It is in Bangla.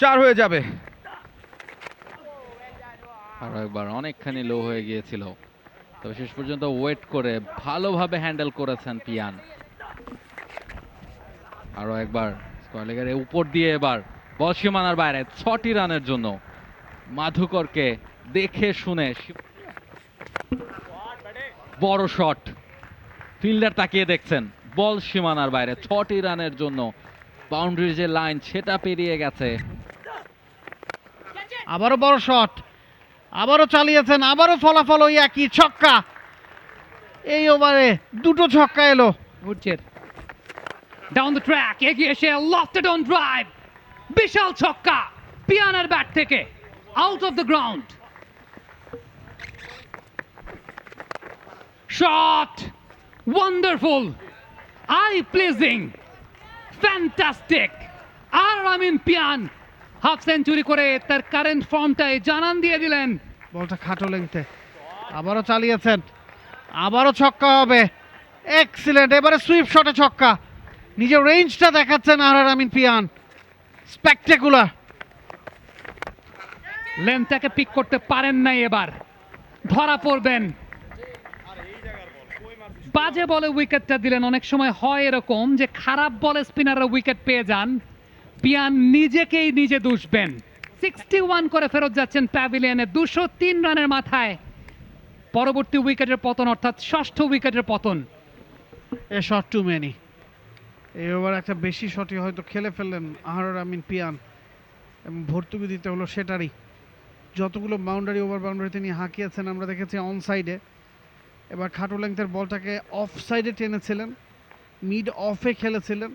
4 হয়ে যাবে। আরো একবার অনেকখানি লো হয়ে গিয়েছিল, তবে শেষ পর্যন্ত ওয়েট করে ভালোভাবে হ্যান্ডেল করেছেন পিয়ান। আরো একবার স্কয়ার লেগের উপর দিয়ে এবার বল সীমানার বাইরে, 6টি রানের জন্য মাধুকরকে দেখে শুনে বড় শট, ফিল্ডার তাকিয়ে দেখছেন, বল সীমানার বাইরে, 6টি রানের জন্য বাউন্ডারির যে লাইন সেটা পেরিয়ে গেছে। আবারও বড় শট, আবারও চালিয়েছেন, আবারও ফলাফল ওই একই, ছক্কা। এই ওভারে দুটো ছক্কা এলো। উঠছেন ডাউন দ্য ট্র্যাক, এগিয়ে এসে লফটেড অন ড্রাইভ, বিশাল ছক্কা পিয়ানের ব্যাট থেকে, out of the ground. Shot, wonderful, eye pleasing, fantastic. আর আমিন পিয়ান হাফ সেঞ্চুরি করে তার কারেন্ট ফর্মটাই জানান দিয়ে দিলেন। বলটা খাটো লেংথে, আবারও চালিয়েছেন, আবারও ছক্কা হবে। এক্সিলেন্ট, এবারে সুইপ শটে ছক্কা। নিজের রেঞ্জটা দেখাচ্ছেন আহরার আমিন পিয়ান, স্পেকটেকুলার। লেন্থটাকে পিক করতে পারেন নাই, এবার ধরা পড়বেন। বাজে বলে উইকেটটা দিলেন। অনেক সময় হয় এরকম যে খারাপ বলে স্পিনাররা উইকেট পেয়ে যান, পিয়ান নিজেকেই নিজে দুষবেন। 61 করে ফেরত যাচ্ছেন প্যাভিলিয়নে 203 রানের মাথায়। পরবর্তী উইকেটের পতন, অর্থাৎ ষষ্ঠ উইকেটের পতন। A shot too many. এই ওভার একটা বেশি শটই হয়তো খেলে ফেললেন আহরার আমিন পিয়ান, এবং ভর্তুকি দিতে হলো সেটারই। যতগুলো বাউন্ডারি, ওভার বাউন্ডারি তিনি হাঁকিয়েছেন আমরা দেখেছি অন সাইডে। এবার খাটো লেংথের বলটাকে অফ সাইডে টেনেছিলেন, মিড অফে খেলেছিলেন।